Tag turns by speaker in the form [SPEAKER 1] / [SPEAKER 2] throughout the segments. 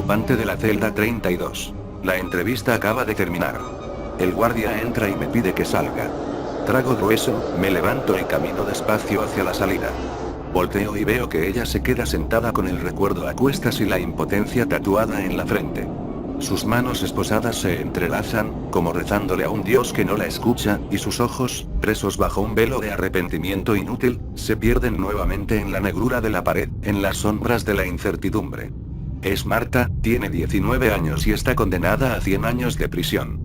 [SPEAKER 1] ocupante de la celda 32. La entrevista acaba de terminar. El guardia entra y me pide que salga. Trago grueso, me levanto y camino despacio hacia la salida. Volteo y veo que ella se queda sentada con el recuerdo a cuestas y la impotencia tatuada en la frente. Sus manos esposadas se entrelazan, como rezándole a un Dios que no la escucha, y sus ojos, presos bajo un velo de arrepentimiento inútil, se pierden nuevamente en la negrura de la pared, en las sombras de la incertidumbre. Es Marta, tiene 19 años y está condenada a 100 años de prisión.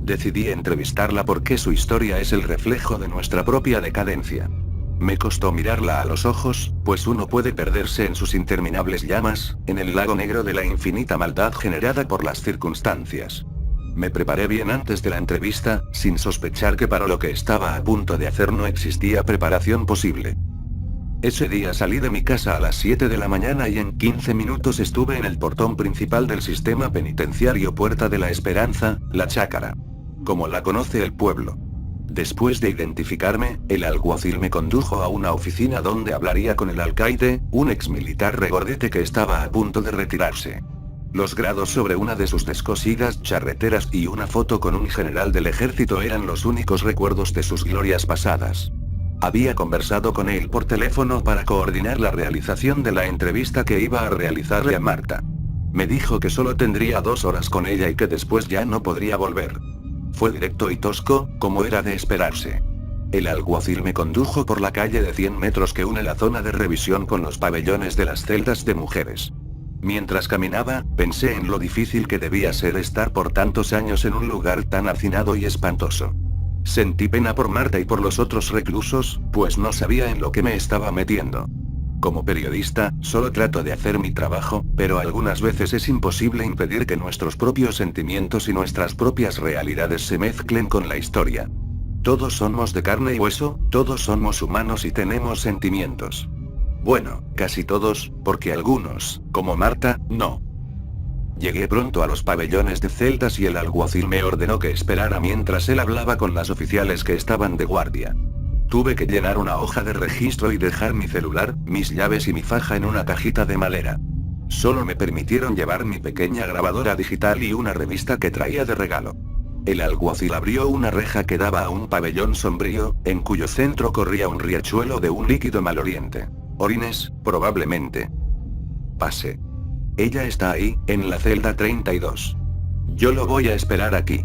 [SPEAKER 1] Decidí entrevistarla porque su historia es el reflejo de nuestra propia decadencia. Me costó mirarla a los ojos, pues uno puede perderse en sus interminables llamas, en el lago negro de la infinita maldad generada por las circunstancias. Me preparé bien antes de la entrevista, sin sospechar que para lo que estaba a punto de hacer no existía preparación posible. Ese día salí de mi casa a las 7 de la mañana y en 15 minutos estuve en el portón principal del sistema penitenciario Puerta de la Esperanza, La Chácara, como la conoce el pueblo. Después de identificarme, el alguacil me condujo a una oficina donde hablaría con el alcaide, un exmilitar regordete que estaba a punto de retirarse. Los grados sobre una de sus descosidas charreteras y una foto con un general del ejército eran los únicos recuerdos de sus glorias pasadas. Había conversado con él por teléfono para coordinar la realización de la entrevista que iba a realizarle a Marta. Me dijo que solo tendría 2 horas con ella y que después ya no podría volver. Fue directo y tosco, como era de esperarse. El alguacil me condujo por la calle de 100 metros que une la zona de revisión con los pabellones de las celdas de mujeres. Mientras caminaba, pensé en lo difícil que debía ser estar por tantos años en un lugar tan hacinado y espantoso. Sentí pena por Marta y por los otros reclusos, pues no sabía en lo que me estaba metiendo. Como periodista, solo trato de hacer mi trabajo, pero algunas veces es imposible impedir que nuestros propios sentimientos y nuestras propias realidades se mezclen con la historia. Todos somos de carne y hueso, todos somos humanos y tenemos sentimientos. Bueno, casi todos, porque algunos, como Marta, no. Llegué pronto a los pabellones de celdas y el alguacil me ordenó que esperara mientras él hablaba con las oficiales que estaban de guardia. Tuve que llenar una hoja de registro y dejar mi celular, mis llaves y mi faja en una cajita de madera. Solo me permitieron llevar mi pequeña grabadora digital y una revista que traía de regalo. El alguacil abrió una reja que daba a un pabellón sombrío, en cuyo centro corría un riachuelo de un líquido maloliente. Orines, probablemente. Pasé. Ella está ahí, en la celda 32. Yo lo voy a esperar aquí.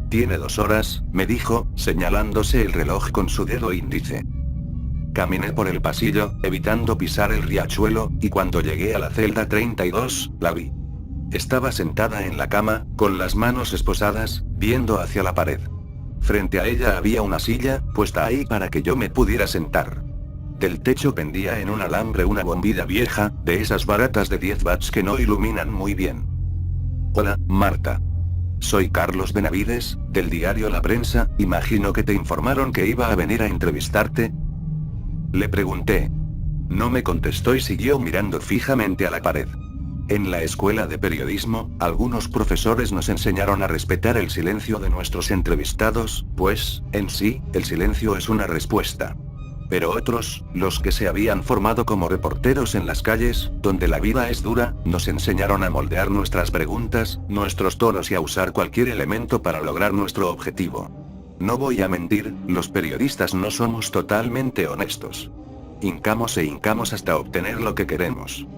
[SPEAKER 1] Tiene 2 horas, me dijo, señalándose el reloj con su dedo índice. Caminé por el pasillo, evitando pisar el riachuelo, y cuando llegué a la celda 32, la vi. Estaba sentada en la cama, con las manos esposadas, viendo hacia la pared. Frente a ella había una silla, puesta ahí para que yo me pudiera sentar. Del techo pendía en un alambre una bombilla vieja, de esas baratas de 10 watts que no iluminan muy bien. Hola, Marta. Soy Carlos Benavides, del diario La Prensa, imagino que te informaron que iba a venir a entrevistarte. Le pregunté. No me contestó y siguió mirando fijamente a la pared. En la escuela de periodismo, algunos profesores nos enseñaron a respetar el silencio de nuestros entrevistados, pues, en sí, el silencio es una respuesta. Pero otros, los que se habían formado como reporteros en las calles, donde la vida es dura, nos enseñaron a moldear nuestras preguntas, nuestros tonos y a usar cualquier elemento para lograr nuestro objetivo. No voy a mentir, los periodistas no somos totalmente honestos. Hincamos e hincamos hasta obtener lo que queremos.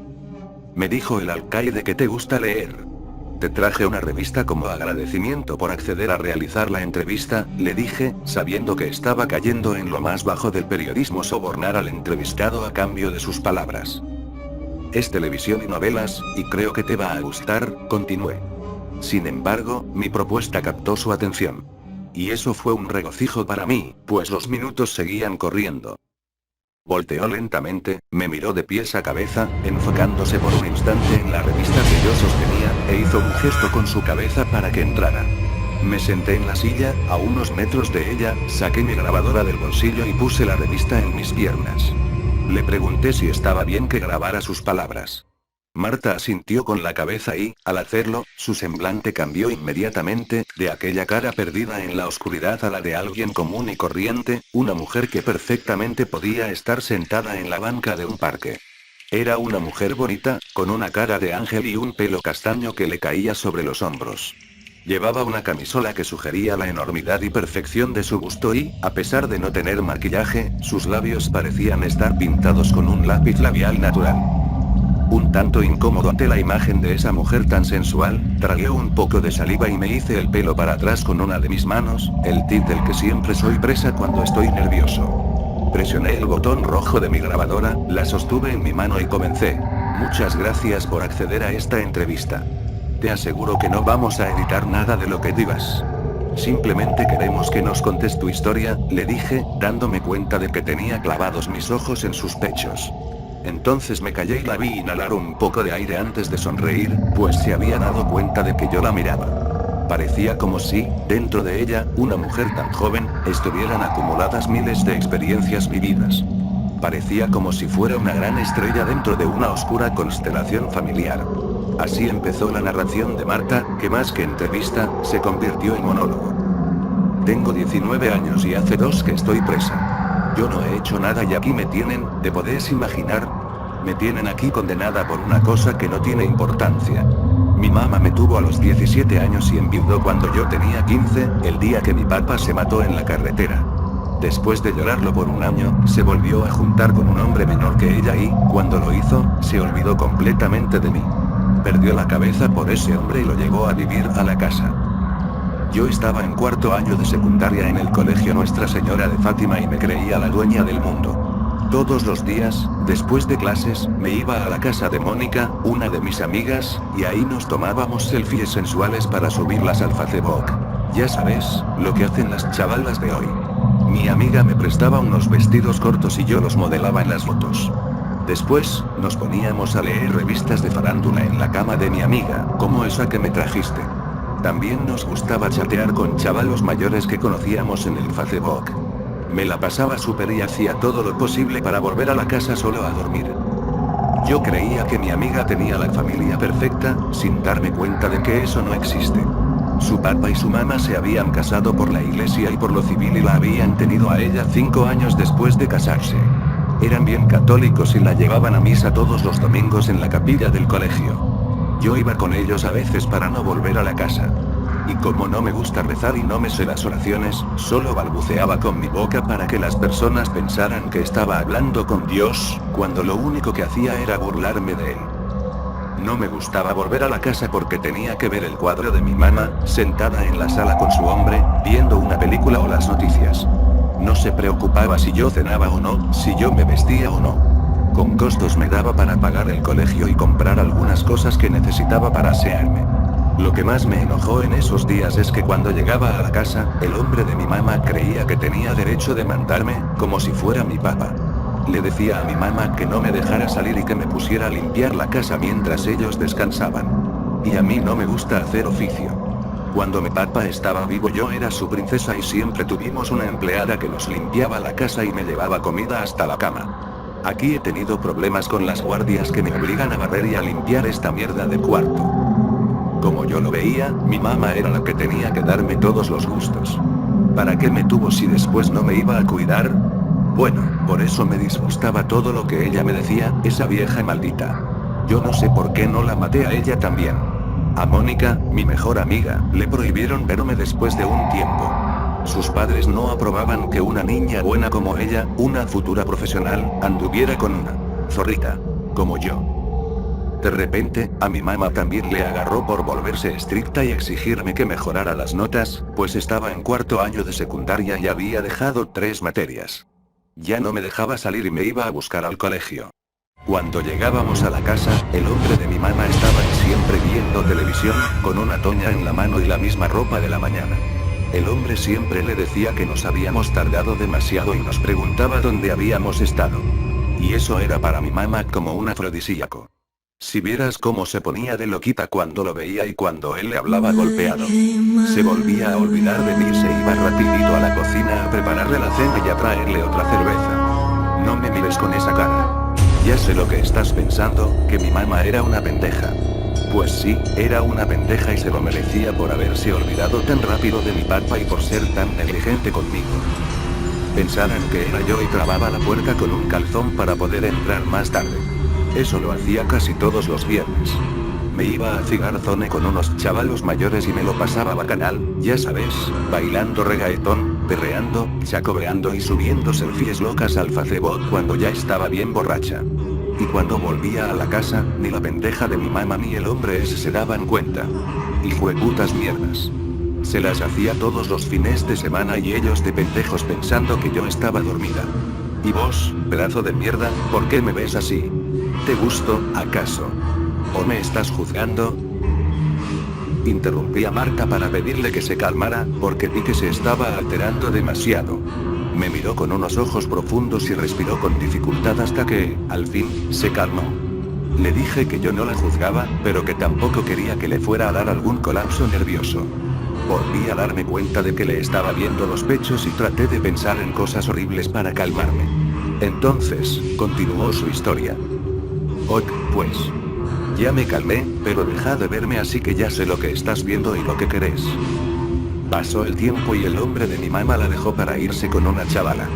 [SPEAKER 1] Me dijo el alcaide que te gusta leer. Te traje una revista como agradecimiento por acceder a realizar la entrevista, le dije, sabiendo que estaba cayendo en lo más bajo del periodismo sobornar al entrevistado a cambio de sus palabras. Es televisión y novelas, y creo que te va a gustar, continué. Sin embargo, mi propuesta captó su atención. Y eso fue un regocijo para mí, pues los minutos seguían corriendo. Volteó lentamente, me miró de pies a cabeza, enfocándose por un instante en la revista que yo sostenía, e hizo un gesto con su cabeza para que entrara. Me senté en la silla, a unos metros de ella, saqué mi grabadora del bolsillo y puse la revista en mis piernas. Le pregunté si estaba bien que grabara sus palabras. Marta asintió con la cabeza y, al hacerlo, su semblante cambió inmediatamente, de aquella cara perdida en la oscuridad a la de alguien común y corriente, una mujer que perfectamente podía estar sentada en la banca de un parque. Era una mujer bonita, con una cara de ángel y un pelo castaño que le caía sobre los hombros. Llevaba una camisola que sugería la enormidad y perfección de su busto y, a pesar de no tener maquillaje, sus labios parecían estar pintados con un lápiz labial natural. Un tanto incómodo ante la imagen de esa mujer tan sensual, tragué un poco de saliva y me hice el pelo para atrás con una de mis manos, el tic del que siempre soy presa cuando estoy nervioso. Presioné el botón rojo de mi grabadora, la sostuve en mi mano y comencé. Muchas gracias por acceder a esta entrevista. Te aseguro que no vamos a editar nada de lo que digas. Simplemente queremos que nos contes tu historia, le dije, dándome cuenta de que tenía clavados mis ojos en sus pechos. Entonces me callé y la vi inhalar un poco de aire antes de sonreír, pues se había dado cuenta de que yo la miraba. Parecía como si, dentro de ella, una mujer tan joven, estuvieran acumuladas miles de experiencias vividas. Parecía como si fuera una gran estrella dentro de una oscura constelación familiar. Así empezó la narración de Marta, que más que entrevista, se convirtió en monólogo. Tengo 19 años y hace 2 que estoy presa. Yo no he hecho nada y aquí me tienen, ¿te podés imaginar? Me tienen aquí condenada por una cosa que no tiene importancia. Mi mamá me tuvo a los 17 años y enviudó cuando yo tenía 15, el día que mi papá se mató en la carretera. Después de llorarlo por un año, se volvió a juntar con un hombre menor que ella y, cuando lo hizo, se olvidó completamente de mí. Perdió la cabeza por ese hombre y lo llevó a vivir a la casa. Yo estaba en 4º año de secundaria en el colegio Nuestra Señora de Fátima y me creía la dueña del mundo. Todos los días, después de clases, me iba a la casa de Mónica, una de mis amigas, y ahí nos tomábamos selfies sensuales para subirlas al Facebook. Ya sabes, lo que hacen las chavalas de hoy. Mi amiga me prestaba unos vestidos cortos y yo los modelaba en las fotos. Después, nos poníamos a leer revistas de farándula en la cama de mi amiga, como esa que me trajiste. También nos gustaba chatear con chavalos mayores que conocíamos en el Facebook. Me la pasaba súper y hacía todo lo posible para volver a la casa solo a dormir. Yo creía que mi amiga tenía la familia perfecta, sin darme cuenta de que eso no existe. Su papá y su mamá se habían casado por la iglesia y por lo civil y la habían tenido a ella 5 años después de casarse. Eran bien católicos y la llevaban a misa todos los domingos en la capilla del colegio. Yo iba con ellos a veces para no volver a la casa. Y como no me gusta rezar y no me sé las oraciones, solo balbuceaba con mi boca para que las personas pensaran que estaba hablando con Dios, cuando lo único que hacía era burlarme de él. No me gustaba volver a la casa porque tenía que ver el cuadro de mi mamá, sentada en la sala con su hombre, viendo una película o las noticias. No se preocupaba si yo cenaba o no, si yo me vestía o no. Con costos me daba para pagar el colegio y comprar algunas cosas que necesitaba para asearme. Lo que más me enojó en esos días es que cuando llegaba a la casa, el hombre de mi mamá creía que tenía derecho de mandarme, como si fuera mi papá. Le decía a mi mamá que no me dejara salir y que me pusiera a limpiar la casa mientras ellos descansaban. Y a mí no me gusta hacer oficio. Cuando mi papá estaba vivo yo era su princesa y siempre tuvimos una empleada que nos limpiaba la casa y me llevaba comida hasta la cama. Aquí he tenido problemas con las guardias que me obligan a barrer y a limpiar esta mierda de cuarto. Como yo lo veía, mi mamá era la que tenía que darme todos los gustos. ¿Para qué me tuvo si después no me iba a cuidar? Bueno, por eso me disgustaba todo lo que ella me decía, esa vieja maldita. Yo no sé por qué no la maté a ella también. A Mónica, mi mejor amiga, le prohibieron verme después de un tiempo. Sus padres no aprobaban que una niña buena como ella, una futura profesional, anduviera con una zorrita, como yo. De repente, a mi mamá también le agarró por volverse estricta y exigirme que mejorara las notas, pues estaba en 4º año de secundaria y había dejado 3 materias. Ya no me dejaba salir y me iba a buscar al colegio. Cuando llegábamos a la casa, el hombre de mi mamá estaba siempre viendo televisión, con una toña en la mano y la misma ropa de la mañana. El hombre siempre le decía que nos habíamos tardado demasiado y nos preguntaba dónde habíamos estado. Y eso era para mi mamá como un afrodisíaco. Si vieras cómo se ponía de loquita cuando lo veía y cuando él le hablaba golpeado. Se volvía a olvidar de mí y se iba rapidito a la cocina a prepararle la cena y a traerle otra cerveza. No me mires con esa cara. Ya sé lo que estás pensando, que mi mamá era una pendeja. Pues sí, era una pendeja y se lo merecía por haberse olvidado tan rápido de mi papá y por ser tan negligente conmigo. Pensaran que era yo y trababa la puerta con un calzón para poder entrar más tarde. Eso lo hacía casi todos los viernes. Me iba a Cigarzone con unos chavalos mayores y me lo pasaba bacanal, ya sabes, bailando reggaetón, perreando, chacobeando y subiendo selfies locas al Facebook cuando ya estaba bien borracha. Y cuando volvía a la casa, ni la pendeja de mi mamá ni el hombre ese se daban cuenta. Hijueputas mierdas. Se las hacía todos los fines de semana y ellos de pendejos pensando que yo estaba dormida. ¿Y vos, pedazo de mierda, por qué me ves así? ¿Te gusto, acaso? ¿O me estás juzgando? Interrumpí a Marta para pedirle que se calmara, porque vi que se estaba alterando demasiado. Me miró con unos ojos profundos y respiró con dificultad hasta que, al fin, se calmó. Le dije que yo no la juzgaba, pero que tampoco quería que le fuera a dar algún colapso nervioso. Volví a darme cuenta de que le estaba viendo los pechos y traté de pensar en cosas horribles para calmarme. Entonces, continuó su historia. Ok, pues. Ya me calmé, pero deja de verme así que ya sé lo que estás viendo y lo que querés. Pasó el tiempo y el hombre de mi mamá la dejó para irse con una chavala.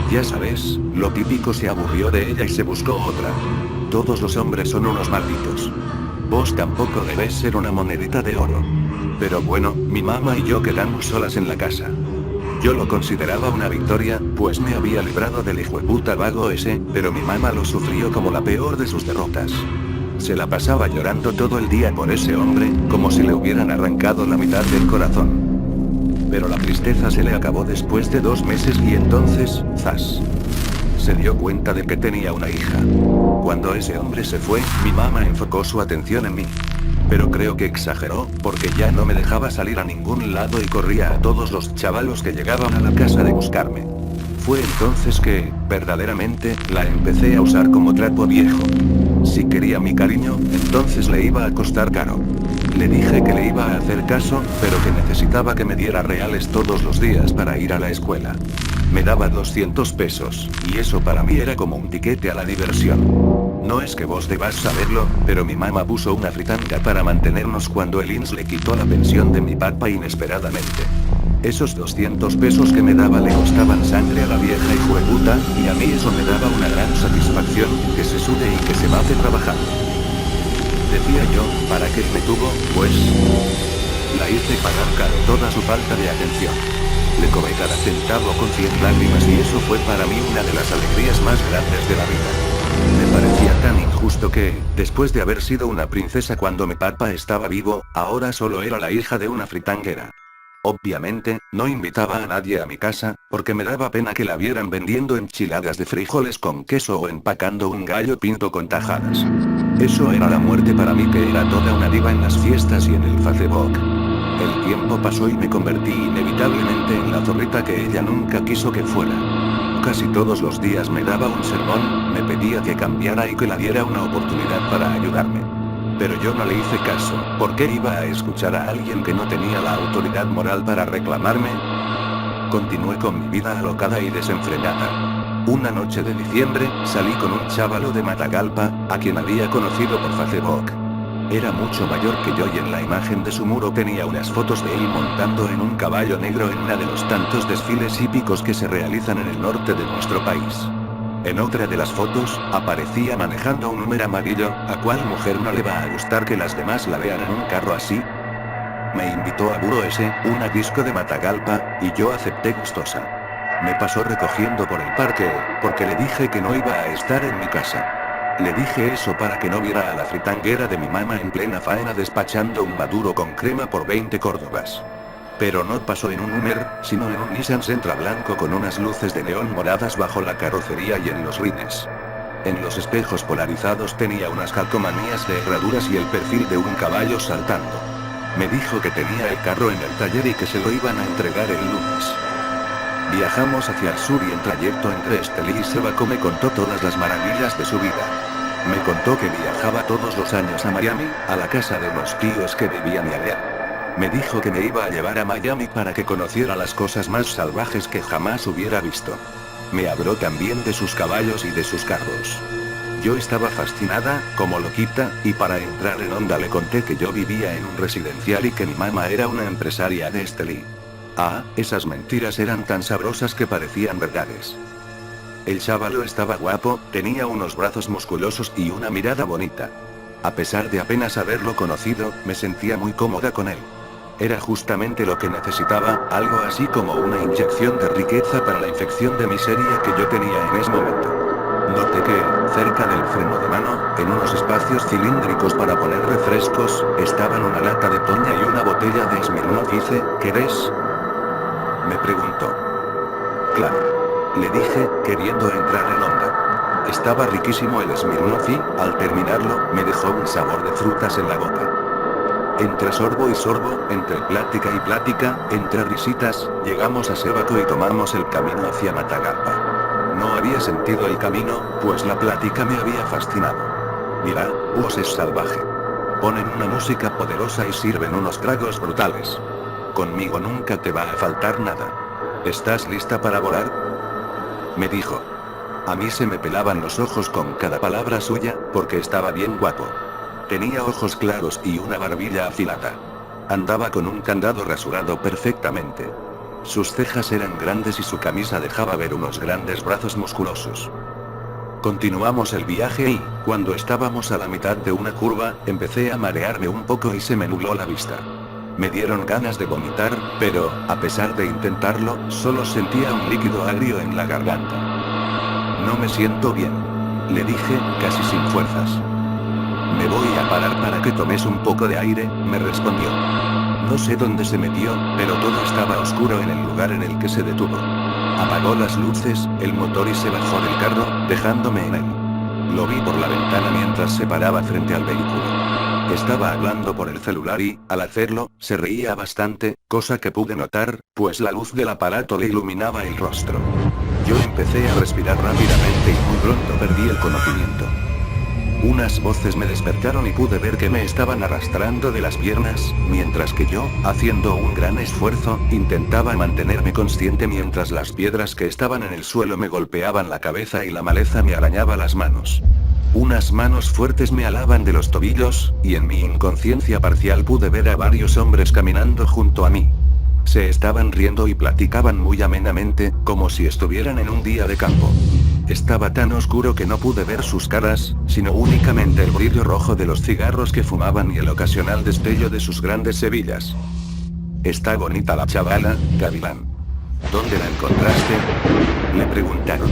[SPEAKER 1] Ya sabes, lo típico, se aburrió de ella y se buscó otra. Todos los hombres son unos malditos. Vos tampoco debes ser una monedita de oro. Pero bueno, mi mamá y yo quedamos solas en la casa. Yo lo consideraba una victoria, pues me había librado del hijueputa vago ese, pero mi mamá lo sufrió como la peor de sus derrotas. Se la pasaba llorando todo el día por ese hombre, como si le hubieran arrancado la mitad del corazón. Pero la tristeza se le acabó después de 2 meses y entonces, ¡zas! Se dio cuenta de que tenía una hija. Cuando ese hombre se fue, mi mamá enfocó su atención en mí. Pero creo que exageró, porque ya no me dejaba salir a ningún lado y corría a todos los chavalos que llegaban a la casa de buscarme. Fue entonces que, verdaderamente, la empecé a usar como trapo viejo. Si quería mi cariño, entonces le iba a costar caro. Le dije que le iba a hacer caso, pero que necesitaba que me diera reales todos los días para ir a la escuela. Me daba 200 pesos, y eso para mí era como un tiquete a la diversión. No es que vos debas saberlo, pero mi mamá puso una fritanga para mantenernos cuando el INS le quitó la pensión de mi papá inesperadamente. Esos 200 pesos que me daba le costaban sangre a la vieja hijueputa, y a mí eso me daba una gran satisfacción, que se sude y que se mate trabajando. Decía yo, ¿para qué me tuvo? Pues... la hice pagar caro toda su falta de atención. Le cobré cada centavo con 100 lágrimas y eso fue para mí una de las alegrías más grandes de la vida. Me parecía tan injusto que, después de haber sido una princesa cuando mi papá estaba vivo, ahora solo era la hija de una fritanguera. Obviamente, no invitaba a nadie a mi casa, porque me daba pena que la vieran vendiendo enchiladas de frijoles con queso o empacando un gallo pinto con tajadas. Eso era la muerte para mí, que era toda una diva en las fiestas y en el Facebook. El tiempo pasó y me convertí inevitablemente en la zorrita que ella nunca quiso que fuera. Casi todos los días me daba un sermón, me pedía que cambiara y que la diera una oportunidad para ayudarme. Pero yo no le hice caso, ¿por qué iba a escuchar a alguien que no tenía la autoridad moral para reclamarme? Continué con mi vida alocada y desenfrenada. Una noche de diciembre, salí con un chavalo de Matagalpa, a quien había conocido por Facebook. Era mucho mayor que yo y en la imagen de su muro tenía unas fotos de él montando en un caballo negro en uno de los tantos desfiles hípicos que se realizan en el norte de nuestro país. En otra de las fotos, aparecía manejando un Hummer amarillo. ¿A cuál mujer no le va a gustar que las demás la vean en un carro así? Me invitó a Buro S, una disco de Matagalpa, y yo acepté gustosa. Me pasó recogiendo por el parque, porque le dije que no iba a estar en mi casa. Le dije eso para que no viera a la fritanguera de mi mamá en plena faena despachando un maduro con crema por 20 córdobas. Pero no pasó en un Hummer, sino en un Nissan Sentra blanco con unas luces de neón moradas bajo la carrocería y en los rines. En los espejos polarizados tenía unas calcomanías de herraduras y el perfil de un caballo saltando. Me dijo que tenía el carro en el taller y que se lo iban a entregar el lunes. Viajamos hacia el sur y en trayecto entre Estelí y Sebaco me contó todas las maravillas de su vida. Me contó que viajaba todos los años a Miami, a la casa de unos tíos que vivían allá. Me dijo que me iba a llevar a Miami para que conociera las cosas más salvajes que jamás hubiera visto. Me habló también de sus caballos y de sus carros. Yo estaba fascinada, como loquita, y para entrar en onda le conté que yo vivía en un residencial y que mi mamá era una empresaria de Estelí. Ah, esas mentiras eran tan sabrosas que parecían verdades. El chavalo estaba guapo, tenía unos brazos musculosos y una mirada bonita. A pesar de apenas haberlo conocido, me sentía muy cómoda con él. Era justamente lo que necesitaba, algo así como una inyección de riqueza para la infección de miseria que yo tenía en ese momento. Noté que, cerca del freno de mano, en unos espacios cilíndricos para poner refrescos, estaban una lata de toña y una botella de Smirnoff. ¿Querés? Me preguntó. Claro. Le dije, queriendo entrar en onda. Estaba riquísimo el Smirnoff y, al terminarlo, me dejó un sabor de frutas en la boca. Entre sorbo y sorbo, entre plática y plática, entre risitas, llegamos a Sébaco y tomamos el camino hacia Matagalpa. No había sentido el camino, pues la plática me había fascinado. Mira, vos es salvaje. Ponen una música poderosa y sirven unos tragos brutales. Conmigo nunca te va a faltar nada. ¿Estás lista para volar? Me dijo. A mí se me pelaban los ojos con cada palabra suya, porque estaba bien guapo. Tenía ojos claros y una barbilla afilada. Andaba con un candado rasurado perfectamente. Sus cejas eran grandes y su camisa dejaba ver unos grandes brazos musculosos. Continuamos el viaje y, cuando estábamos a la mitad de una curva, empecé a marearme un poco y se me nubló la vista. Me dieron ganas de vomitar, pero, a pesar de intentarlo, solo sentía un líquido agrio en la garganta. No me siento bien. Le dije, casi sin fuerzas. Me voy a parar para que tomes un poco de aire, me respondió. No sé dónde se metió, pero todo estaba oscuro en el lugar en el que se detuvo. Apagó las luces, el motor y se bajó del carro, dejándome en él. Lo vi por la ventana mientras se paraba frente al vehículo. Estaba hablando por el celular y, al hacerlo, se reía bastante, cosa que pude notar, pues la luz del aparato le iluminaba el rostro. Yo empecé a respirar rápidamente y muy pronto perdí el conocimiento. Unas voces me despertaron y pude ver que me estaban arrastrando de las piernas, mientras que yo, haciendo un gran esfuerzo, intentaba mantenerme consciente mientras las piedras que estaban en el suelo me golpeaban la cabeza y la maleza me arañaba las manos. Unas manos fuertes me alaban de los tobillos, y en mi inconsciencia parcial pude ver a varios hombres caminando junto a mí. Se estaban riendo y platicaban muy amenamente, como si estuvieran en un día de campo. Estaba tan oscuro que no pude ver sus caras, sino únicamente el brillo rojo de los cigarros que fumaban y el ocasional destello de sus grandes hebillas. Está bonita la chavala, Gavilán. ¿Dónde la encontraste? Le preguntaron.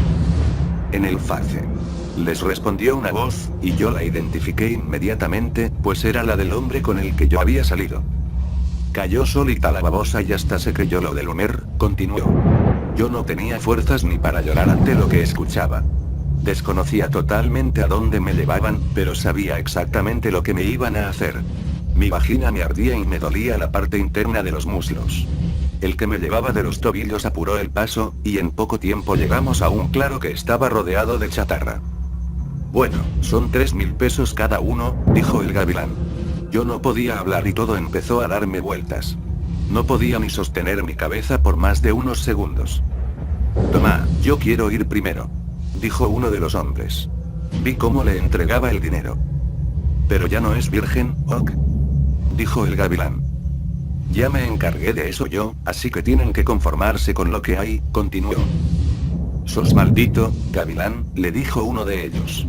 [SPEAKER 1] En el Face. Les respondió una voz, y yo la identifiqué inmediatamente, pues era la del hombre con el que yo había salido. Cayó solita la babosa y hasta se creyó lo del Homer, continuó. Yo no tenía fuerzas ni para llorar ante lo que escuchaba. Desconocía totalmente a dónde me llevaban, pero sabía exactamente lo que me iban a hacer. Mi vagina me ardía y me dolía la parte interna de los muslos. El que me llevaba de los tobillos apuró el paso, y en poco tiempo llegamos a un claro que estaba rodeado de chatarra. Bueno, son 3.000 pesos cada uno, dijo el Gavilán. Yo no podía hablar y todo empezó a darme vueltas. No podía ni sostener mi cabeza por más de unos segundos. Toma, yo quiero ir primero, dijo uno de los hombres. Vi cómo le entregaba el dinero. Pero ya no es virgen, ¿ok? Dijo el Gavilán. Ya me encargué de eso yo, así que tienen que conformarse con lo que hay, continuó. Sos maldito, Gavilán, le dijo uno de ellos.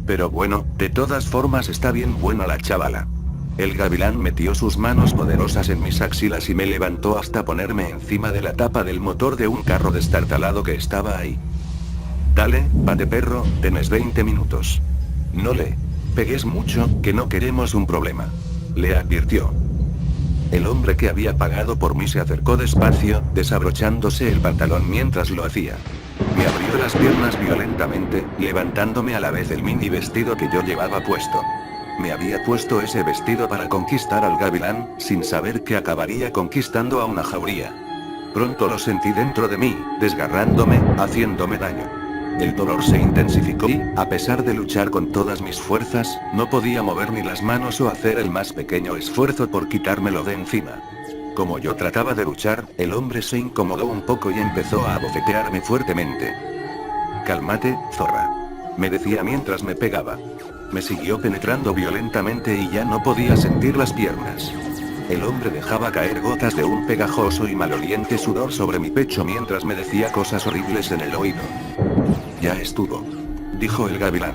[SPEAKER 1] Pero bueno, de todas formas está bien buena la chavala. El Gavilán metió sus manos poderosas en mis axilas y me levantó hasta ponerme encima de la tapa del motor de un carro destartalado que estaba ahí. Dale, pate perro, tenés 20 minutos. No le pegues mucho, que no queremos un problema. Le advirtió. El hombre que había pagado por mí se acercó despacio, desabrochándose el pantalón mientras lo hacía. Me abrió las piernas violentamente, levantándome a la vez el mini vestido que yo llevaba puesto. Me había puesto ese vestido para conquistar al Gavilán, sin saber que acabaría conquistando a una jauría. Pronto lo sentí dentro de mí, desgarrándome, haciéndome daño. El dolor se intensificó y, a pesar de luchar con todas mis fuerzas, no podía mover ni las manos o hacer el más pequeño esfuerzo por quitármelo de encima. Como yo trataba de luchar, el hombre se incomodó un poco y empezó a abofetearme fuertemente. Cálmate, zorra. Me decía mientras me pegaba. Me siguió penetrando violentamente y ya no podía sentir las piernas. El hombre dejaba caer gotas de un pegajoso y maloliente sudor sobre mi pecho mientras me decía cosas horribles en el oído. Ya estuvo, dijo el gavilán.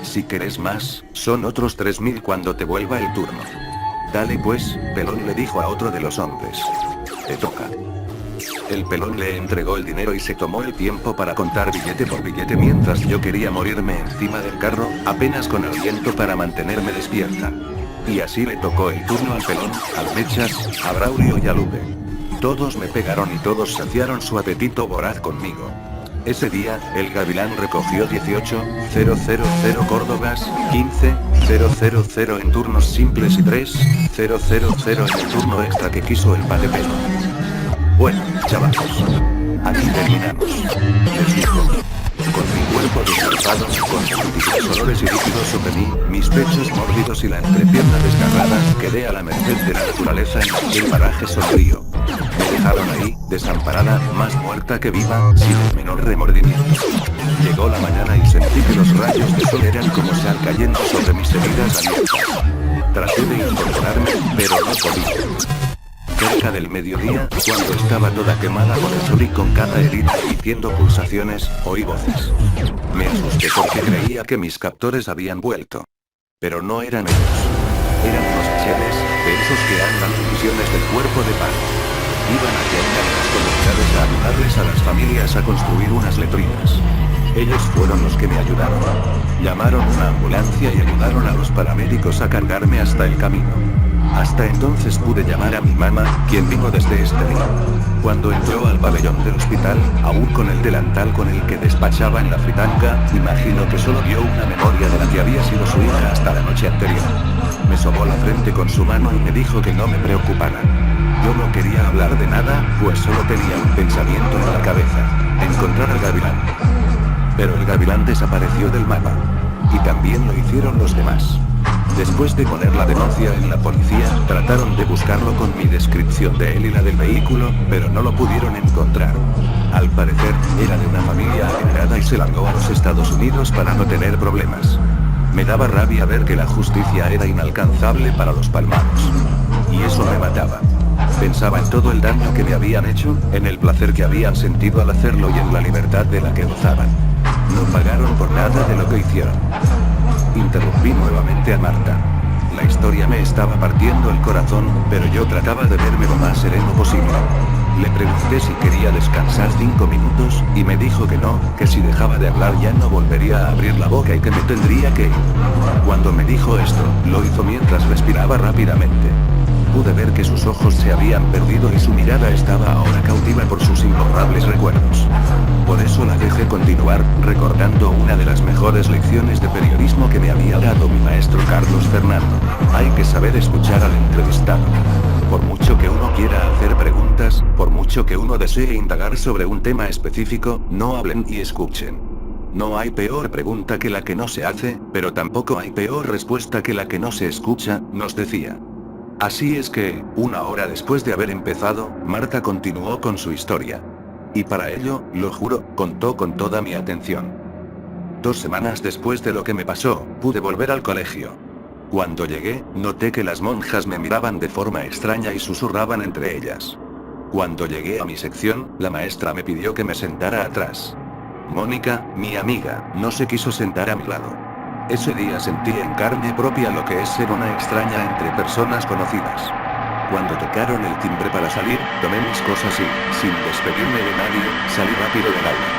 [SPEAKER 1] Si querés más, son otros 3000 cuando te vuelva el turno. Dale pues, pelón, le dijo a otro de los hombres. Te toca. El pelón le entregó el dinero y se tomó el tiempo para contar billete por billete mientras yo quería morirme encima del carro, apenas con aliento para mantenerme despierta. Y así le tocó el turno al pelón, al Mechas, a Braulio y a Lupe. Todos me pegaron y todos saciaron su apetito voraz conmigo. Ese día, el gavilán recogió 18,000 córdobas, 15,000 en turnos simples y 3,000 en el turno extra que quiso el patepelo. Bueno, chavales. Aquí terminamos. Les digo. Con mi cuerpo destrozado, con sutilísimos olores y líquidos sobre mí, mis pechos mórbidos y la entrepierna desgarrada, quedé a la merced de la naturaleza en aquel paraje sombrío. Me dejaron ahí, desamparada, más muerta que viva, sin el menor remordimiento. Llegó la mañana y sentí que los rayos de sol eran como sal cayendo sobre mis heridas abiertas. Traté de incorporarme, pero no podía. Cerca del mediodía, cuando estaba toda quemada por el sol y con cada herida emitiendo pulsaciones, oí voces. Me asusté porque creía que mis captores habían vuelto. Pero no eran ellos. Eran unos cheles, de esos que andan en misiones del cuerpo de paz. Iban hacia una de las comunidades a ayudarles a las familias a construir unas letrinas. Ellos fueron los que me ayudaron. Llamaron una ambulancia y ayudaron a los paramédicos a cargarme hasta el camino. Hasta entonces pude llamar a mi mamá, quien vino desde este día. Cuando entró al pabellón del hospital, aún con el delantal con el que despachaba en la fritanga, imagino que solo vio una memoria de la que había sido su hija hasta la noche anterior. Me sobó la frente con su mano y me dijo que no me preocupara. Yo no quería hablar de nada, pues solo tenía un pensamiento en la cabeza: encontrar al gavilán. Pero el gavilán desapareció del mapa. Y también lo hicieron los demás. Después de poner la denuncia en la policía, trataron de buscarlo con mi descripción de él y la del vehículo, pero no lo pudieron encontrar. Al parecer, era de una familia adinerada y se largó a los Estados Unidos para no tener problemas. Me daba rabia ver que la justicia era inalcanzable para los palmados. Y eso me mataba. Pensaba en todo el daño que me habían hecho, en el placer que habían sentido al hacerlo y en la libertad de la que gozaban. No pagaron por nada de lo que hicieron. Interrumpí nuevamente a Marta. La historia me estaba partiendo el corazón, pero yo trataba de verme lo más sereno posible. Le pregunté si quería descansar 5 minutos, y me dijo que no, que si dejaba de hablar ya no volvería a abrir la boca y que me tendría que ir. Cuando me dijo esto, lo hizo mientras respiraba rápidamente. Pude ver que sus ojos se habían perdido y su mirada estaba ahora cautiva por sus imborrables recuerdos. Por eso la dejé continuar, recordando una de las mejores lecciones de periodismo que me había dado mi maestro Carlos Fernando. Hay que saber escuchar al entrevistado. Por mucho que uno quiera hacer preguntas, por mucho que uno desee indagar sobre un tema específico, no hablen y escuchen. No hay peor pregunta que la que no se hace, pero tampoco hay peor respuesta que la que no se escucha, nos decía. Así es que, 1 hora después de haber empezado, Marta continuó con su historia. Y para ello, lo juro, contó con toda mi atención. 2 semanas después de lo que me pasó, pude volver al colegio. Cuando llegué, noté que las monjas me miraban de forma extraña y susurraban entre ellas. Cuando llegué a mi sección, la maestra me pidió que me sentara atrás. Mónica, mi amiga, no se quiso sentar a mi lado. Ese día sentí en carne propia lo que es ser una extraña entre personas conocidas. Cuando tocaron el timbre para salir, tomé mis cosas y, sin despedirme de nadie, salí rápido del aula.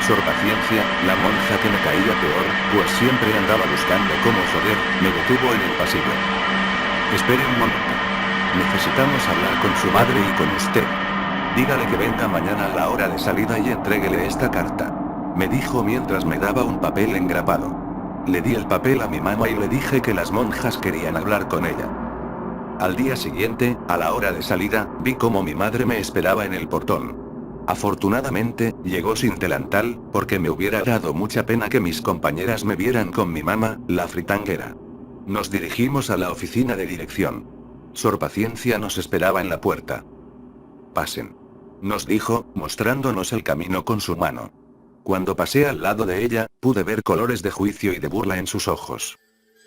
[SPEAKER 1] Sor Paciencia, la monja que me caía peor, pues siempre andaba buscando cómo joder, me detuvo en el pasillo. Espere un momento. Necesitamos hablar con su madre y con usted. Dígale que venga mañana a la hora de salida y entréguele esta carta. Me dijo mientras me daba un papel engrapado. Le di el papel a mi mamá y le dije que las monjas querían hablar con ella. Al día siguiente, a la hora de salida, vi cómo mi madre me esperaba en el portón. Afortunadamente, llegó sin delantal, porque me hubiera dado mucha pena que mis compañeras me vieran con mi mamá, la fritanguera. Nos dirigimos a la oficina de dirección. Sor Paciencia nos esperaba en la puerta. Pasen. Nos dijo, mostrándonos el camino con su mano. Cuando pasé al lado de ella, pude ver colores de juicio y de burla en sus ojos.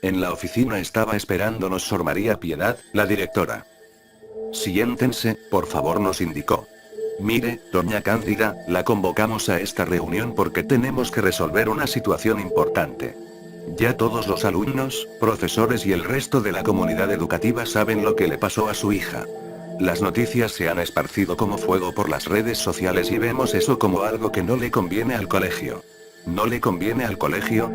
[SPEAKER 1] En la oficina estaba esperándonos Sor María Piedad, la directora. Siéntense, por favor, nos indicó. Mire, doña Cándida, la convocamos a esta reunión porque tenemos que resolver una situación importante. Ya todos los alumnos, profesores y el resto de la comunidad educativa saben lo que le pasó a su hija. Las noticias se han esparcido como fuego por las redes sociales y vemos eso como algo que no le conviene al colegio. ¿No le conviene al colegio?,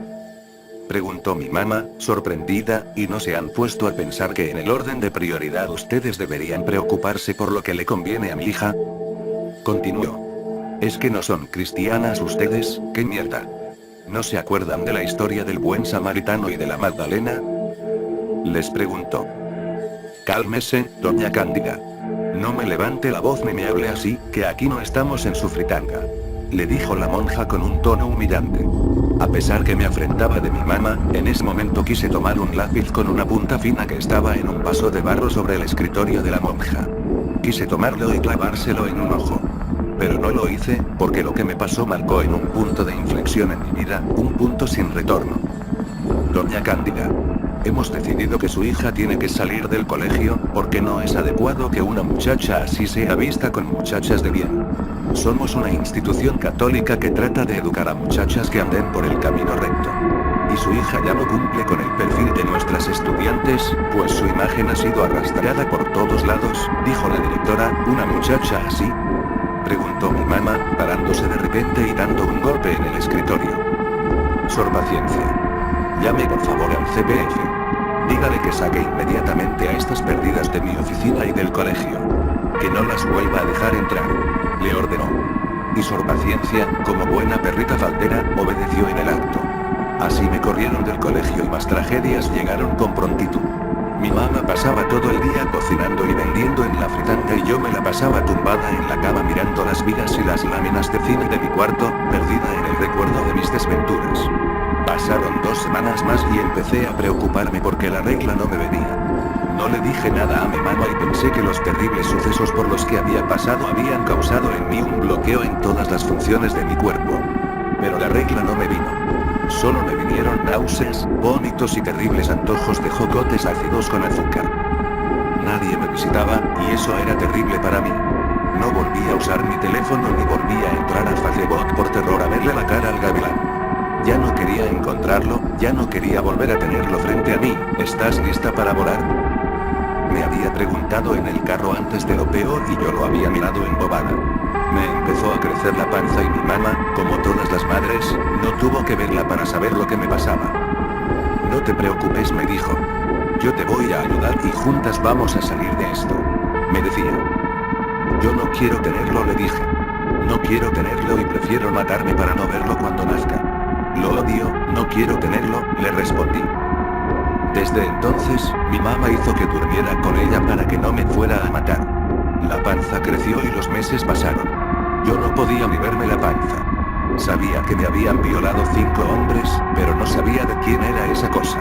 [SPEAKER 1] preguntó mi mamá, sorprendida, ¿y no se han puesto a pensar que en el orden de prioridad ustedes deberían preocuparse por lo que le conviene a mi hija? Continuó. ¿Es que no son cristianas ustedes? ¿Qué mierda? ¿No se acuerdan de la historia del buen samaritano y de la Magdalena?, les preguntó. Cálmese, doña Cándida. No me levante la voz ni me hable así, que aquí no estamos en su fritanga, le dijo la monja con un tono humillante. A pesar que me afrentaba de mi mamá, en ese momento quise tomar un lápiz con una punta fina que estaba en un vaso de barro sobre el escritorio de la monja. Quise tomarlo y clavárselo en un ojo. Pero no lo hice, porque lo que me pasó marcó en un punto de inflexión en mi vida, un punto sin retorno. Doña Cándida. Hemos decidido que su hija tiene que salir del colegio, porque no es adecuado que una muchacha así sea vista con muchachas de bien. Somos una institución católica que trata de educar a muchachas que anden por el camino recto. Y su hija ya no cumple con el perfil de nuestras estudiantes, pues su imagen ha sido arrastrada por todos lados, dijo la directora. ¿Una muchacha así?, preguntó mi mamá, parándose de repente y dando un golpe en el escritorio. Sor Paciencia. Llame por favor al CPF. Dígale que saque inmediatamente a estas perdidas de mi oficina y del colegio. Que no las vuelva a dejar entrar, le ordenó. Y Sor Paciencia, como buena perrita faldera, obedeció en el acto. Así me corrieron del colegio y más tragedias llegaron con prontitud. Mi mamá pasaba todo el día cocinando y vendiendo en la fritanga y yo me la pasaba tumbada en la cama mirando las vigas y las láminas de cine de mi cuarto, perdida en el recuerdo de mis desventuras. Pasaron 2 semanas más y empecé a preocuparme porque la regla no me venía. No le dije nada a mi mamá y pensé que los terribles sucesos por los que había pasado habían causado en mí un bloqueo en todas las funciones de mi cuerpo. Pero la regla no me vino. Solo me vinieron náuseas, vómitos y terribles antojos de jocotes ácidos con azúcar. Nadie me visitaba, y eso era terrible para mí. No volví a usar mi teléfono ni volví a entrar a Facebook por terror a verle la cara al gavilán. Ya no quería encontrarlo, ya no quería volver a tenerlo frente a mí. ¿Estás lista para volar?, me había preguntado en el carro antes de lo peor y yo lo había mirado embobada. Me empezó a crecer la panza y mi mamá, como todas las madres, no tuvo que verla para saber lo que me pasaba. No te preocupes, me dijo. Yo te voy a ayudar y juntas vamos a salir de esto, me decía. Yo no quiero tenerlo, le dije. No quiero tenerlo y prefiero matarme para no verlo cuando nazca. Lo odio, no quiero tenerlo, le respondí. Desde entonces, mi mamá hizo que durmiera con ella para que no me fuera a matar. La panza creció y los meses pasaron. Yo no podía ni verme la panza. Sabía que me habían violado 5 hombres, pero no sabía de quién era esa cosa.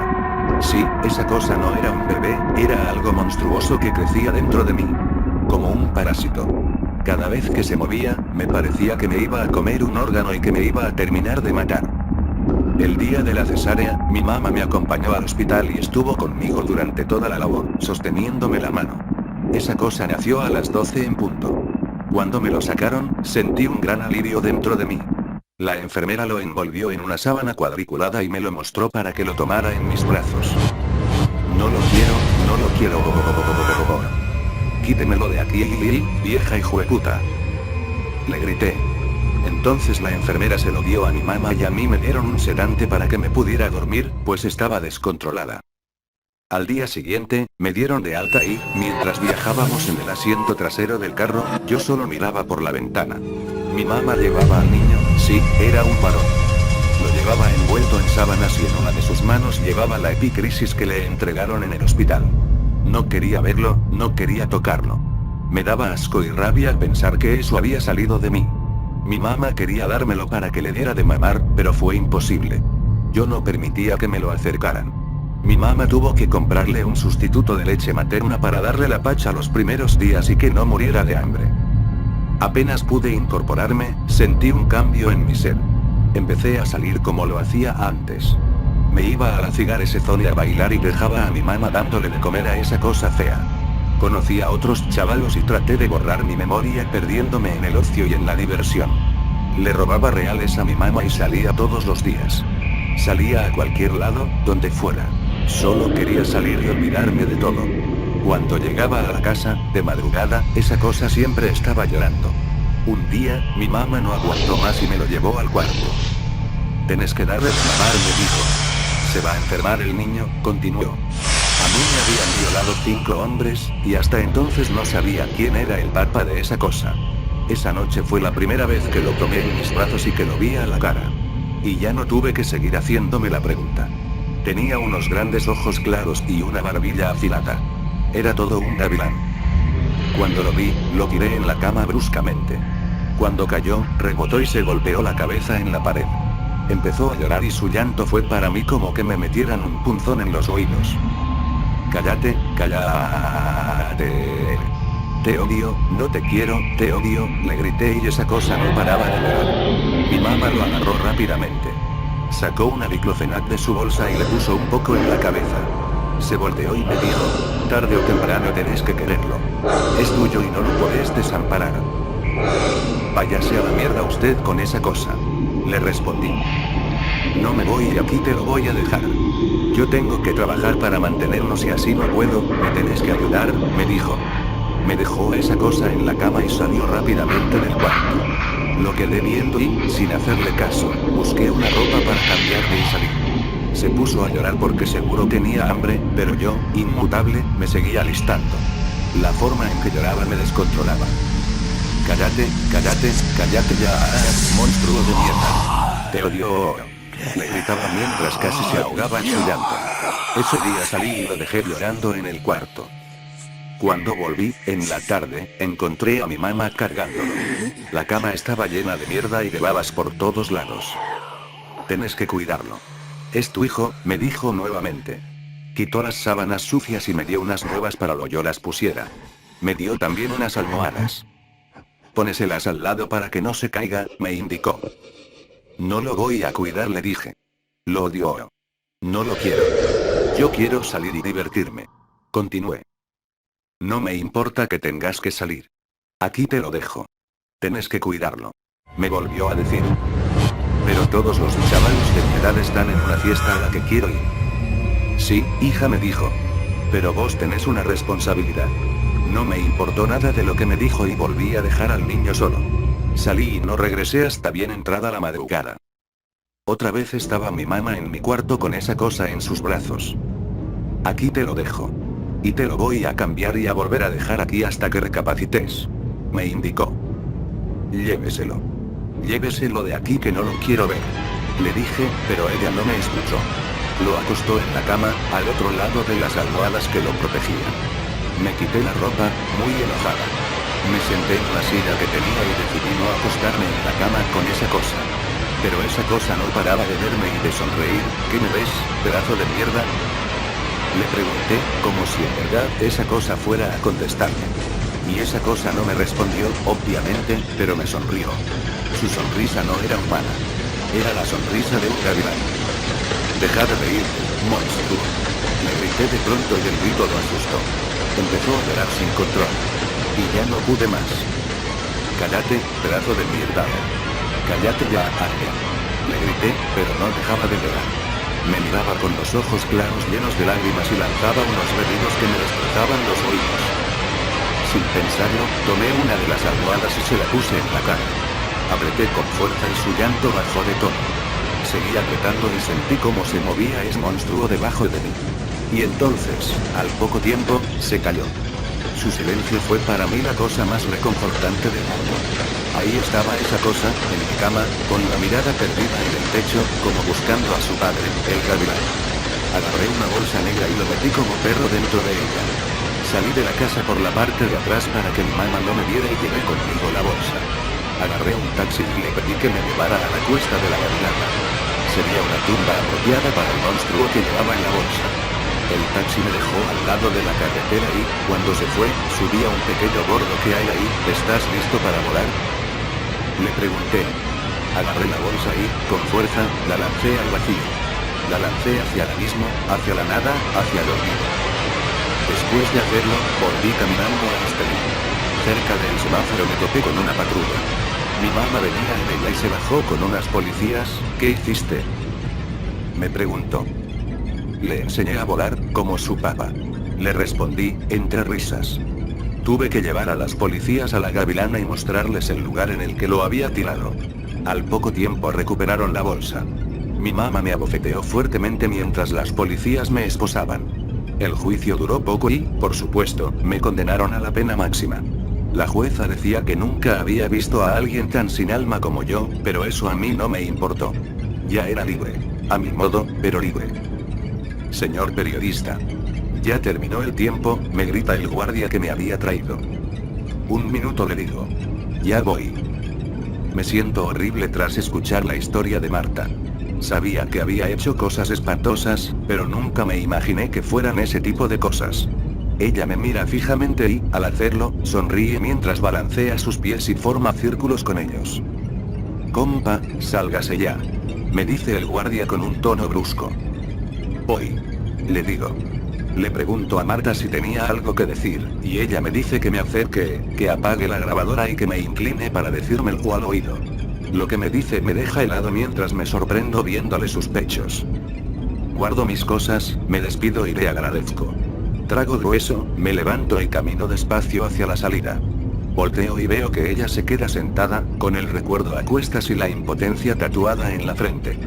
[SPEAKER 1] Sí, esa cosa no era un bebé, era algo monstruoso que crecía dentro de mí. Como un parásito. Cada vez que se movía, me parecía que me iba a comer un órgano y que me iba a terminar de matar. El día de la cesárea, mi mamá me acompañó al hospital y estuvo conmigo durante toda la labor, sosteniéndome la mano. Esa cosa nació a las 12 en punto. Cuando me lo sacaron, sentí un gran alivio dentro de mí. La enfermera lo envolvió en una sábana cuadriculada y me lo mostró para que lo tomara en mis brazos. No lo quiero, no lo quiero. Quítemelo de aquí, vieja hijueputa, le grité. Entonces la enfermera se lo dio a mi mamá y a mí me dieron un sedante para que me pudiera dormir, pues estaba descontrolada. Al día siguiente, me dieron de alta y, mientras viajábamos en el asiento trasero del carro, yo solo miraba por la ventana. Mi mamá llevaba al niño, sí, era un varón. Lo llevaba envuelto en sábanas y en una de sus manos llevaba la epicrisis que le entregaron en el hospital. No quería verlo, no quería tocarlo. Me daba asco y rabia pensar que eso había salido de mí. Mi mamá quería dármelo para que le diera de mamar, pero fue imposible. Yo no permitía que me lo acercaran. Mi mamá tuvo que comprarle un sustituto de leche materna para darle la pacha los primeros días y que no muriera de hambre. Apenas pude incorporarme, sentí un cambio en mi ser. Empecé a salir como lo hacía antes. Me iba a la Cigarette Zone a bailar y dejaba a mi mamá dándole de comer a esa cosa fea. Conocí a otros chavalos y traté de borrar mi memoria perdiéndome en el ocio y en la diversión. Le robaba reales a mi mamá y salía todos los días. Salía a cualquier lado, donde fuera. Solo quería salir y olvidarme de todo. Cuando llegaba a la casa, de madrugada, esa cosa siempre estaba llorando. Un día, mi mamá no aguantó más y me lo llevó al cuarto. Tenés que darle de mamar, me dijo. Se va a enfermar el niño, continuó. A mí me habían violado 5 hombres, y hasta entonces no sabía quién era el papá de esa cosa. Esa noche fue la primera vez que lo tomé en mis brazos y que lo vi a la cara. Y ya no tuve que seguir haciéndome la pregunta. Tenía unos grandes ojos claros y una barbilla afilada. Era todo un gavilán. Cuando lo vi, lo tiré en la cama bruscamente. Cuando cayó, rebotó y se golpeó la cabeza en la pared. Empezó a llorar y su llanto fue para mí como que me metieran un punzón en los oídos. Cállate, cállate. Te odio, no te quiero, te odio, le grité y esa cosa no paraba de llorar. Mi mamá lo agarró rápidamente. Sacó una diclofenac de su bolsa y le puso un poco en la cabeza. Se volteó y me dijo, tarde o temprano tenés que quererlo. Es tuyo y no lo podés desamparar. Váyase a la mierda usted con esa cosa. Le respondí. No me voy y aquí te lo voy a dejar. Yo tengo que trabajar para mantenernos y así no puedo, me tenés que ayudar, me dijo. Me dejó esa cosa en la cama y salió rápidamente del cuarto. Lo quedé viendo y, sin hacerle caso, busqué una ropa para cambiarme y salí. Se puso a llorar porque seguro tenía hambre, pero yo, inmutable, me seguía alistando. La forma en que lloraba me descontrolaba. Cállate, cállate, cállate ya, monstruo de mierda. Te odio. Le gritaba mientras casi se ahogaba en su llanto. Ese día salí y lo dejé llorando en el cuarto. Cuando volví, en la tarde, encontré a mi mamá cargándolo. La cama estaba llena de mierda y de babas por todos lados. Tenés que cuidarlo. Es tu hijo, me dijo nuevamente. Quitó las sábanas sucias y me dio unas nuevas para lo yo las pusiera. Me dio también unas almohadas. Póneselas al lado para que no se caiga, me indicó. No lo voy a cuidar, le dije. Lo odio. No lo quiero. Yo quiero salir y divertirme. Continué. No me importa que tengas que salir. Aquí te lo dejo. Tenés que cuidarlo. Me volvió a decir. Pero todos los chavalos de mi edad están en una fiesta a la que quiero ir. Sí, hija, me dijo. Pero vos tenés una responsabilidad. No me importó nada de lo que me dijo y volví a dejar al niño solo. Salí y no regresé hasta bien entrada la madrugada. Otra vez estaba mi mamá en mi cuarto con esa cosa en sus brazos. Aquí te lo dejo. Y te lo voy a cambiar y a volver a dejar aquí hasta que recapacites. Me indicó. Lléveselo. Lléveselo de aquí que no lo quiero ver. Le dije, pero ella no me escuchó. Lo acostó en la cama, al otro lado de las almohadas que lo protegían. Me quité la ropa, muy enojada. Me senté en la silla que tenía y decidí no acostarme en la cama con esa cosa. Pero esa cosa no paraba de verme y de sonreír. ¿Qué me ves, pedazo de mierda? Le pregunté, como si en verdad esa cosa fuera a contestarme. Y esa cosa no me respondió, obviamente, pero me sonrió. Su sonrisa no era humana. Era la sonrisa de un gavilán. Deja de reír, monstruo. Le grité de pronto y el grito lo asustó. Empezó a llorar sin control. Y ya no pude más. Cállate, pedazo de mierda. Cállate ya, Ángel. Le grité, pero no dejaba de llorar. Me miraba con los ojos claros llenos de lágrimas y lanzaba unos berridos que me destrozaban los oídos. Sin pensarlo, tomé una de las almohadas y se la puse en la cara. Apreté con fuerza y su llanto bajó de tono. Seguí apretando y sentí cómo se movía ese monstruo debajo de mí. Y entonces, al poco tiempo, se cayó. Su silencio fue para mí la cosa más reconfortante del mundo. Ahí estaba esa cosa, en mi cama, con la mirada perdida en el techo, como buscando a su padre, el gavilán. Agarré una bolsa negra y lo metí como perro dentro de ella. Salí de la casa por la parte de atrás para que mi mamá no me viera y llevé conmigo la bolsa. Agarré un taxi y le pedí que me llevara a la cuesta de la gavilana. Sería una tumba apropiada para el monstruo que llevaba en la bolsa. El taxi me dejó al lado de la carretera y, cuando se fue, subí a un pequeño bordo que hay ahí. ¿Estás listo para volar?, le pregunté. Agarré la bolsa y, con fuerza, la lancé al vacío. La lancé hacia el abismo, hacia la nada, hacia el olvido. Después de hacerlo, volví caminando hasta allí. Cerca del semáforo me topé con una patrulla. Mi mamá venía en ella y se bajó con unas policías. ¿Qué hiciste?, me preguntó. Le enseñé a volar, como su papá. Le respondí, entre risas. Tuve que llevar a las policías a la Gavilana y mostrarles el lugar en el que lo había tirado. Al poco tiempo recuperaron la bolsa. Mi mamá me abofeteó fuertemente mientras las policías me esposaban. El juicio duró poco y, por supuesto, me condenaron a la pena máxima. La jueza decía que nunca había visto a alguien tan sin alma como yo, pero eso a mí no me importó. Ya era libre. A mi modo, pero libre. Señor periodista. Ya terminó el tiempo, me grita el guardia que me había traído. 1 minuto, le digo. Ya voy. Me siento horrible tras escuchar la historia de Marta. Sabía que había hecho cosas espantosas, pero nunca me imaginé que fueran ese tipo de cosas. Ella me mira fijamente y, al hacerlo, sonríe mientras balancea sus pies y forma círculos con ellos. Compa, sálgase ya, me dice el guardia con un tono brusco. Voy. Le digo. Le pregunto a Marta si tenía algo que decir, y ella me dice que me acerque, que apague la grabadora y que me incline para decírmelo al oído. Lo que me dice me deja helado mientras me sorprendo viéndole sus pechos. Guardo mis cosas, me despido y le agradezco. Trago grueso, me levanto y camino despacio hacia la salida. Volteo y veo que ella se queda sentada, con el recuerdo a cuestas y la impotencia tatuada en la frente.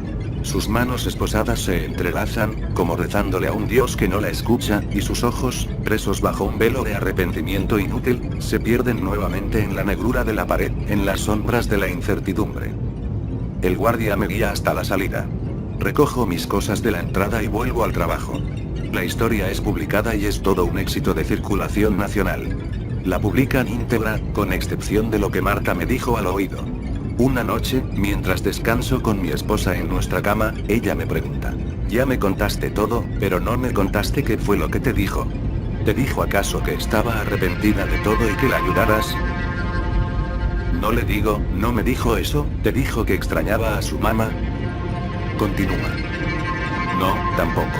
[SPEAKER 1] Sus manos esposadas se entrelazan, como rezándole a un Dios que no la escucha, y sus ojos, presos bajo un velo de arrepentimiento inútil, se pierden nuevamente en la negrura de la pared, en las sombras de la incertidumbre. El guardia me guía hasta la salida. Recojo mis cosas de la entrada y vuelvo al trabajo. La historia es publicada y es todo un éxito de circulación nacional. La publican íntegra, con excepción de lo que Marta me dijo al oído. Una noche, mientras descanso con mi esposa en nuestra cama, ella me pregunta: ya me contaste todo, pero no me contaste qué fue lo que te dijo. ¿Te dijo acaso que estaba arrepentida de todo y que la ayudaras? No le digo, no me dijo eso. ¿Te dijo que extrañaba a su mamá? Continúa. No, tampoco.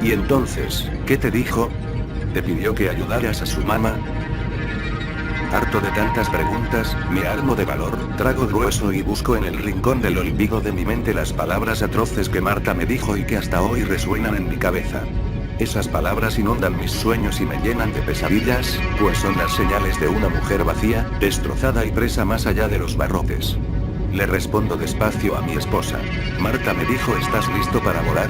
[SPEAKER 1] ¿Y entonces, qué te dijo? ¿Te pidió que ayudaras a su mamá? Harto de tantas preguntas, me armo de valor, trago grueso y busco en el rincón del olvido de mi mente las palabras atroces que Marta me dijo y que hasta hoy resuenan en mi cabeza. Esas palabras inundan mis sueños y me llenan de pesadillas, pues son las señales de una mujer vacía, destrozada y presa más allá de los barrotes. Le respondo despacio a mi esposa. Marta me dijo: ¿estás listo para volar?